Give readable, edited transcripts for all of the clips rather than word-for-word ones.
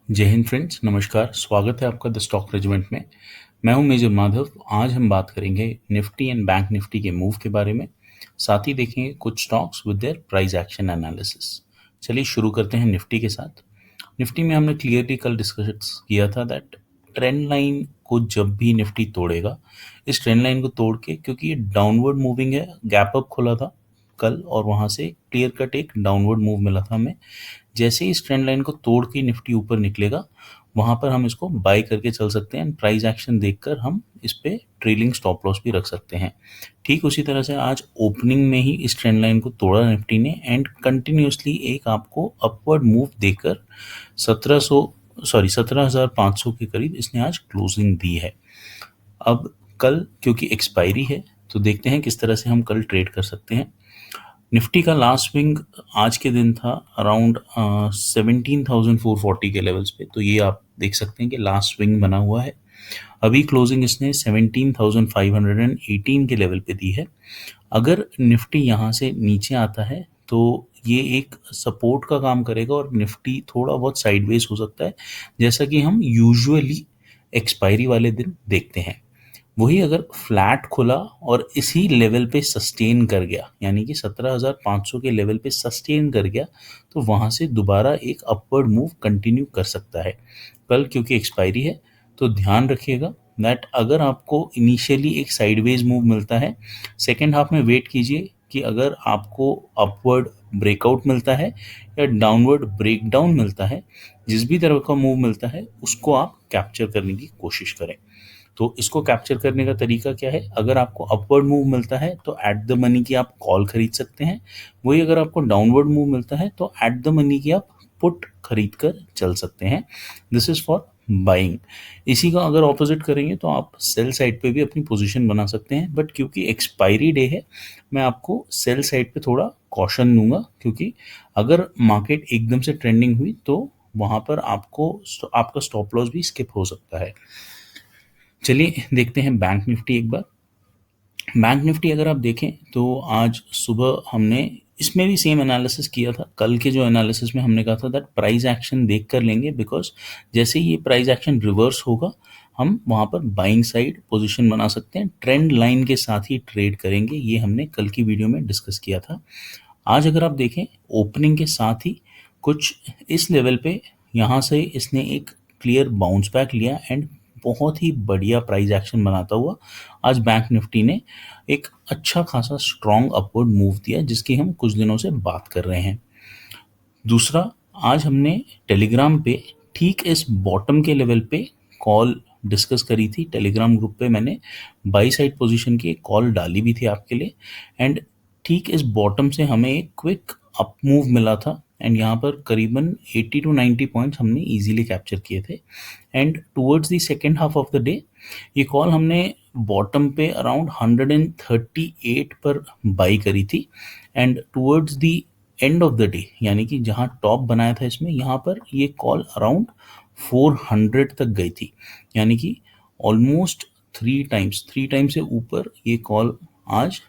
जय हिंद फ्रेंड्स, नमस्कार। स्वागत है आपका द स्टॉक रेजिमेंट में। मैं हूं मेजर माधव। आज हम बात करेंगे निफ्टी एंड बैंक निफ्टी के मूव के बारे में। साथ ही देखेंगे कुछ stocks with their price action analysis. चलिए शुरू करते हैं निफ्टी के साथ। निफ्टी में हमने क्लियरली कल डिस्कस किया था दैट ट्रेंड लाइन को जब भी निफ्टी तोड़ेगा, इस ट्रेंड लाइन को तोड़ के, क्योंकि ये डाउनवर्ड मूविंग है, गैप अप खुला था कल और वहां से क्लियर कट एक डाउनवर्ड मूव मिला था हमें। जैसे ही इस ट्रेंड लाइन को तोड़ के निफ्टी ऊपर निकलेगा, वहां पर हम इसको बाय करके चल सकते हैं। प्राइस एक्शन देखकर हम इस पे ट्रेलिंग स्टॉप लॉस भी रख सकते हैं। ठीक उसी तरह से आज ओपनिंग में ही इस ट्रेंड लाइन को तोड़ा निफ्टी ने एंड कंटिन्यूसली एक आपको अपवर्ड मूव देकर 17,500 के करीब इसने आज क्लोजिंग दी है। अब कल क्योंकि एक्सपायरी है, तो देखते हैं किस तरह से हम कल ट्रेड कर सकते हैं। निफ्टी का लास्ट स्विंग आज के दिन था अराउंड 17,440 के लेवल्स पे, तो ये आप देख सकते हैं कि लास्ट स्विंग बना हुआ है। अभी क्लोजिंग इसने 17,518 के लेवल पे दी है। अगर निफ्टी यहाँ से नीचे आता है तो ये एक सपोर्ट का काम करेगा और निफ्टी थोड़ा बहुत साइडवेज हो सकता है, जैसा कि हम यूजुअली एक्सपायरी वाले दिन देखते हैं। वही अगर फ्लैट खुला और इसी लेवल पे सस्टेन कर गया, यानी कि 17,500 के लेवल पे सस्टेन कर गया, तो वहां से दोबारा एक अपवर्ड मूव कंटिन्यू कर सकता है। कल क्योंकि एक्सपायरी है, तो ध्यान रखिएगा दैट अगर आपको इनिशियली एक साइडवेज मूव मिलता है, सेकेंड हाफ में वेट कीजिए कि अगर आपको अपवर्ड ब्रेकआउट मिलता है या डाउनवर्ड ब्रेकडाउन मिलता है, जिस भी तरह का मूव मिलता है उसको आप कैप्चर करने की कोशिश करें। तो इसको कैप्चर करने का तरीका क्या है? अगर आपको अपवर्ड मूव मिलता है तो एट द मनी की आप कॉल खरीद सकते हैं। वही अगर आपको डाउनवर्ड मूव मिलता है तो एट द मनी की आप पुट खरीद कर चल सकते हैं। This is for buying. इसी का अगर ऑपोजिट करेंगे तो आप सेल साइड पे भी अपनी पोजीशन बना सकते हैं, बट क्योंकि एक्सपायरी डे है, मैं आपको सेल साइड पे थोड़ा कॉशन दूंगा, क्योंकि अगर मार्केट एकदम से ट्रेंडिंग हुई तो वहां पर आपको आपका स्टॉप लॉस भी स्किप हो सकता है। चलिए देखते हैं बैंक निफ्टी एक बार। बैंक निफ्टी अगर आप देखें तो आज सुबह हमने इसमें भी सेम एनालिसिस किया था। कल के जो एनालिसिस में हमने कहा था दैट प्राइस एक्शन देख कर लेंगे, बिकॉज जैसे ही ये प्राइस एक्शन रिवर्स होगा हम वहां पर बाइंग साइड पोजीशन बना सकते हैं। ट्रेंड लाइन के साथ ही ट्रेड करेंगे, ये हमने कल की वीडियो में डिस्कस किया था। आज अगर आप देखें ओपनिंग के साथ ही कुछ इस लेवल पे यहाँ से इसने एक क्लियर बाउंस बैक लिया एंड बहुत ही बढ़िया प्राइस एक्शन बनाता हुआ आज बैंक निफ्टी ने एक अच्छा खासा स्ट्रॉन्ग अपवर्ड मूव दिया, जिसकी हम कुछ दिनों से बात कर रहे हैं। दूसरा, आज हमने टेलीग्राम पे ठीक इस बॉटम के लेवल पे कॉल डिस्कस करी थी। टेलीग्राम ग्रुप पे मैंने बाई साइड पोजीशन की एक कॉल डाली भी थी आपके लिए, एंड ठीक इस बॉटम से हमें एक क्विक अप मूव मिला था एंड यहाँ पर करीबन 80 टू 90 पॉइंट्स हमने इजीली कैप्चर किए थे। And towards the second half of the day ये कॉल हमने बॉटम पे अराउंड 138 पर बाई करी थी and towards the end of the day, यानी कि जहां टॉप बनाया था इसमें, यहाँ पर ये कॉल अराउंड 400 तक गई थी, यानी कि ऑलमोस्ट थ्री टाइम्स से ऊपर ये कॉल आज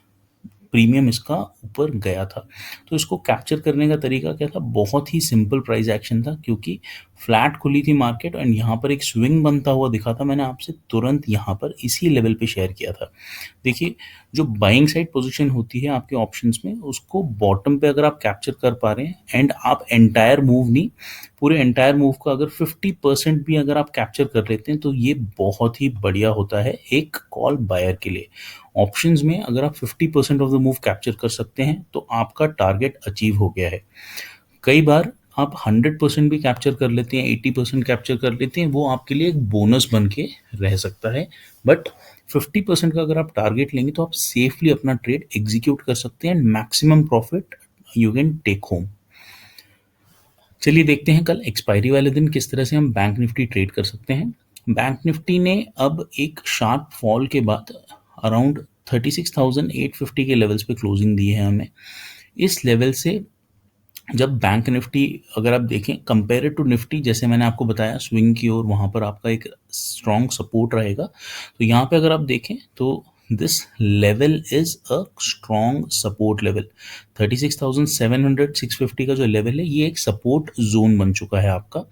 प्रीमियम इसका ऊपर गया था। तो इसको कैप्चर करने का तरीका क्या था? बहुत ही सिंपल प्राइस एक्शन था, क्योंकि फ्लैट खुली थी मार्केट एंड यहाँ पर एक स्विंग बनता हुआ दिखा था। मैंने आपसे तुरंत यहाँ पर इसी लेवल पे शेयर किया था। देखिए, जो बाइंग साइड पोजीशन होती है आपके ऑप्शंस में, उसको बॉटम पे अगर आप कैप्चर कर पा रहे हैं एंड आप एंटायर मूव नहीं, पूरे एंटायर मूव का अगर 50% भी अगर आप कैप्चर कर लेते हैं, तो ये बहुत ही बढ़िया होता है एक कॉल बायर के लिए। ऑप्शंस में अगर आप 50% ऑफ द मूव कैप्चर कर सकते हैं तो आपका टारगेट अचीव हो गया है। कई बार आप 100% भी कैप्चर कर लेते हैं, 80% कैप्चर कर लेते हैं, वो आपके लिए एक बोनस बन के रह सकता है। बट 50% का अगर आप टारगेट लेंगे तो आप सेफली अपना ट्रेड एग्जीक्यूट कर सकते हैं and maximum profit you can take home. चलिए देखते हैं कल एक्सपायरी वाले दिन किस तरह से हम बैंक निफ्टी ट्रेड कर सकते हैं। बैंक निफ्टी ने अब एक शार्प फॉल के बाद अराउंड 36,850 के लेवल्स पे क्लोजिंग दी है हमें। इस लेवल से जब बैंक निफ्टी अगर आप देखें कंपेयर टू निफ्टी, जैसे मैंने आपको बताया स्विंग की ओर, वहाँ पर आपका एक स्ट्रॉन्ग सपोर्ट रहेगा। तो यहाँ पे अगर आप देखें तो this level is a strong support level. 36,700 650 का जो लेवल है ये एक सपोर्ट जोन बन चुका है आपका.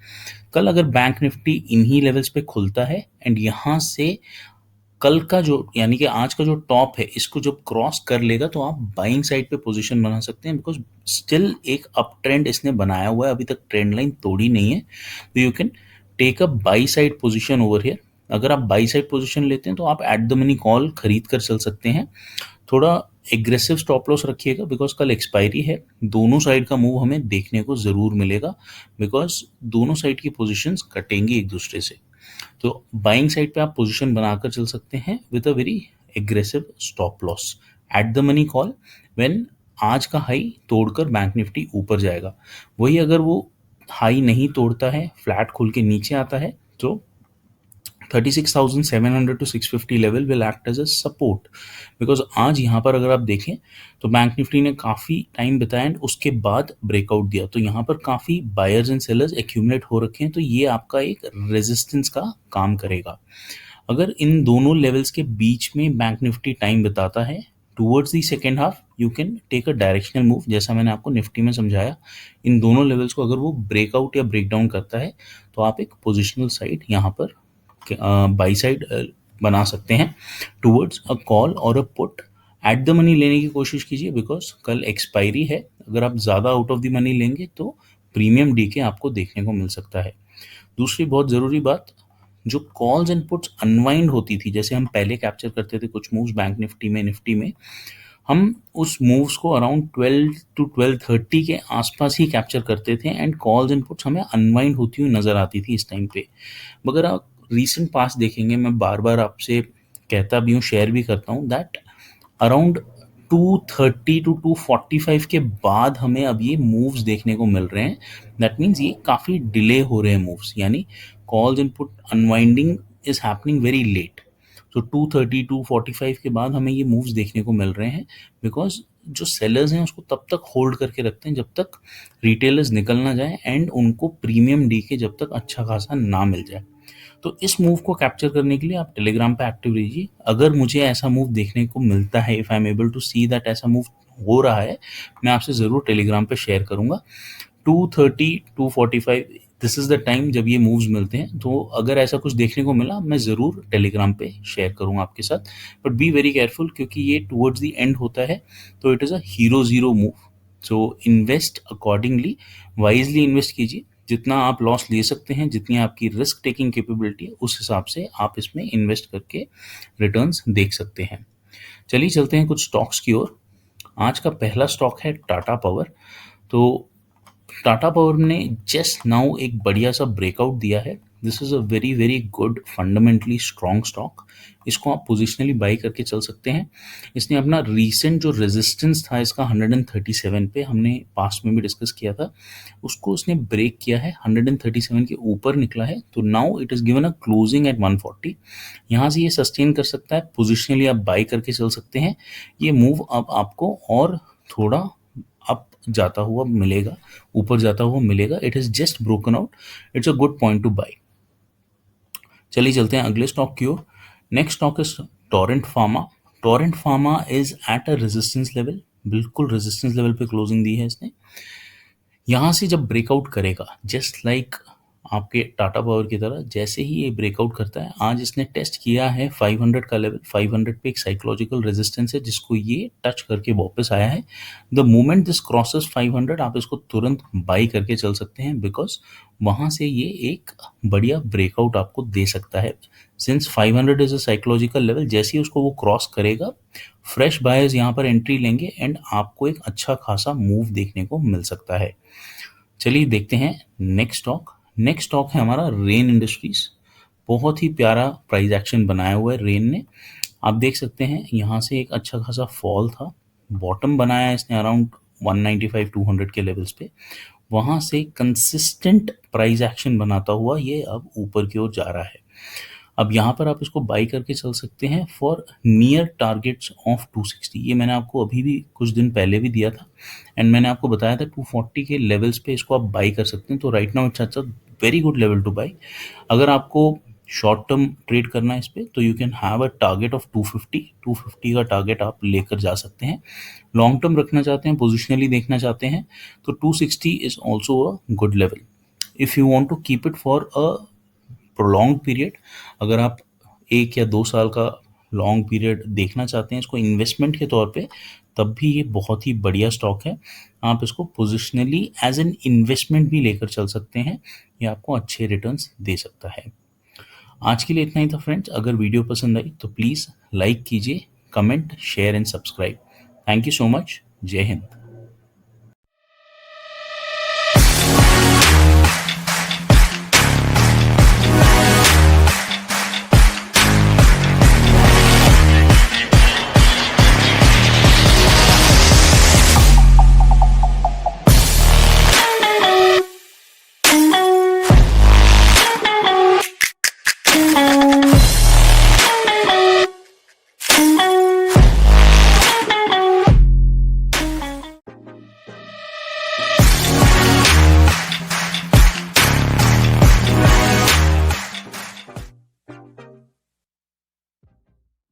कल अगर बैंक निफ्टी इन्हीं लेवल्स पे खुलता है एंड यहाँ से कल का जो यानी कि आज का जो टॉप है इसको जब क्रॉस कर लेगा तो आप बाइंग साइड पे पोजीशन बना सकते हैं, बिकॉज स्टिल एक अप ट्रेंड इसने बनाया हुआ है, अभी तक ट्रेंड लाइन तोड़ी नहीं है. तो you can take a buy side position over here. अगर आप बाई साइड पोजीशन लेते हैं तो आप एट द मनी कॉल खरीद कर चल सकते हैं. थोड़ा एग्रेसिव स्टॉप लॉस रखिएगा बिकॉज कल एक्सपायरी है. दोनों साइड का मूव हमें देखने को ज़रूर मिलेगा बिकॉज दोनों साइड की पोजीशंस कटेंगी एक दूसरे से. तो बाइंग साइड पे आप पोजीशन बनाकर चल सकते हैं with a very aggressive stop loss at the money call when आज का हाई तोड़कर बैंक निफ्टी ऊपर जाएगा. वही अगर वो हाई नहीं तोड़ता है, फ्लैट खुल के नीचे आता है, तो 36,700 to 650 level will act as a support. Because आज यहाँ पर अगर आप देखें तो बैंक निफ्टी ने काफ़ी टाइम बिताया एंड उसके बाद ब्रेकआउट दिया. तो यहाँ पर काफ़ी बायर्स एंड सेलर्स एक्यूमुलेट हो रखे हैं, तो ये आपका एक रेजिस्टेंस का काम करेगा. अगर इन दोनों लेवल्स के बीच में बैंक निफ्टी टाइम बिताता है towards the second half, you can take a directional move. जैसा मैंने आपको निफ्टी में समझाया, इन दोनों लेवल्स को अगर वो ब्रेकआउट या ब्रेकडाउन करता है तो आप एक पोजिशनल साइड यहाँ पर बाई साइड बना सकते हैं टूवर्ड्स अ कॉल और a put. At the money लेने की कोशिश कीजिए बिकॉज कल एक्सपायरी है. अगर आप ज़्यादा आउट ऑफ द मनी लेंगे तो प्रीमियम डीके आपको देखने को मिल सकता है. दूसरी बहुत ज़रूरी बात, जो कॉल्स एंड पुट्स अनवाइंड होती थी, जैसे हम पहले कैप्चर करते थे कुछ मूव्स बैंक निफ्टी में, हम उस मूव्स को अराउंड 12 टू 12:30 के आसपास ही कैप्चर करते थे एंड कॉल्स एंड पुट्स हमें अनवाइंड होती हुई नज़र आती थी इस टाइम पे. मगर आप रीसेंट पास देखेंगे, मैं बार बार आपसे कहता भी हूँ, शेयर भी करता हूँ, दैट अराउंड 230 टू 245 के बाद हमें अब ये मूव्स देखने को मिल रहे हैं. दैट मीन्स ये काफ़ी डिले हो रहे हैं मूव्स, यानी calls and put unwinding is happening very late. तो 230 245 के बाद हमें ये मूव्स देखने को मिल रहे हैं बिकॉज जो सेलर्स हैं उसको तब तक होल्ड करके रखते हैं जब तक रिटेलर्स निकल ना जाए एंड उनको प्रीमियम डी के जब तक अच्छा खासा ना मिल जाए. तो इस मूव को कैप्चर करने के लिए आप टेलीग्राम पे एक्टिव रहिए. अगर मुझे ऐसा मूव देखने को मिलता है, if I am able to see that ऐसा मूव हो रहा है, मैं आपसे ज़रूर टेलीग्राम पे शेयर करूँगा. 230 245 दिस इज़ द टाइम जब ये मूव्स मिलते हैं. तो अगर ऐसा कुछ देखने को मिला मैं ज़रूर टेलीग्राम पे शेयर करूँगा आपके साथ. बट बी वेरी केयरफुल क्योंकि ये टुवर्ड्स द एंड होता है, तो it is a hero zero move. So invest accordingly, wisely invest कीजिए. जितना आप लॉस ले सकते हैं, जितनी आपकी रिस्क टेकिंग कैपेबिलिटी है, उस हिसाब से आप इसमें इन्वेस्ट करके रिटर्न्स देख सकते हैं. चलिए चलते हैं कुछ स्टॉक्स की ओर. आज का पहला स्टॉक है टाटा पावर. तो टाटा पावर ने जस्ट नाउ एक बढ़िया सा ब्रेकआउट दिया है. This is a very very good fundamentally strong stock. इसको आप पोजिशनली बाई करके चल सकते हैं. इसने अपना रीसेंट जो रेजिस्टेंस था इसका 137 पे, हमने पास्ट में भी डिस्कस किया था, उसको उसने ब्रेक किया है. 137 के ऊपर निकला है. तो now it is given a closing at 140. यहाँ से ये सस्टेन कर सकता है. पोजिशनली आप बाई करके चल सकते हैं. ये मूव अब आपको और थोड़ा अप जाता हुआ मिलेगा, ऊपर जाता हुआ मिलेगा. It is just broken out. It's a good point to buy. चलिए चलते हैं अगले स्टॉक की ओर. Next stock is Torrent Pharma. Torrent Pharma is at a resistance level. बिल्कुल रेजिस्टेंस लेवल पे क्लोजिंग दी है इसने. यहाँ से जब ब्रेकआउट करेगा, जस्ट लाइक आपके टाटा पावर की तरह, जैसे ही ये ब्रेकआउट करता है, आज इसने टेस्ट किया है 500 का लेवल. 500 पे एक साइकोलॉजिकल रेजिस्टेंस है जिसको ये टच करके वापस आया है. द मोमेंट दिस क्रॉसेस 500 आप इसको तुरंत बाई करके चल सकते हैं बिकॉज वहाँ से ये एक बढ़िया ब्रेकआउट आपको दे सकता है. Since 500 is a psychological level, जैसे ही उसको वो क्रॉस करेगा, फ्रेश बायर्स यहाँ पर एंट्री लेंगे एंड आपको एक अच्छा खासा मूव देखने को मिल सकता है. चलिए देखते हैं नेक्स्ट स्टॉक. नेक्स्ट स्टॉक है हमारा रेन इंडस्ट्रीज. बहुत ही प्यारा प्राइस एक्शन बनाया हुआ है रेन ने. आप देख सकते हैं यहाँ से एक अच्छा खासा फॉल था, बॉटम बनाया है इसने अराउंड 195 200 के लेवल्स पे. वहाँ से कंसिस्टेंट प्राइस एक्शन बनाता हुआ ये अब ऊपर की ओर जा रहा है. अब यहाँ पर आप इसको बाई करके चल सकते हैं फॉर नियर टारगेट्स ऑफ 260. ये मैंने आपको अभी भी कुछ दिन पहले भी दिया था एंड मैंने आपको बताया था 240 के लेवल्स पे इसको आप बाई कर सकते हैं. तो right now it's a very good level two by. अगर आपको शॉर्ट टर्म ट्रेड करना है इस पे, तो you can have a target of 250 का टारगेट आप लेकर जा सकते हैं। लॉन्ग टर्म रखना चाहते हैं, पोजिशनली देखना चाहते हैं, तो 260 is also a good level. If you want to keep it for a prolong period, अगर आप 1 या 2 साल का लॉन्ग पीरियड देखना चाहते हैं इसको इन्वेस्टमेंट के तौर पे, तब भी ये बहुत ही बढ़िया स्टॉक है। आप इसको पोजिशनली एज एन इन्वेस्टमेंट भी लेकर चल सकते हैं, ये आपको अच्छे रिटर्न्स दे सकता है। आज के लिए इतना ही था फ्रेंड्स। अगर वीडियो पसंद आई तो प्लीज़ लाइक कीजिए, comment, share and subscribe. Thank you so much. जय हिंद।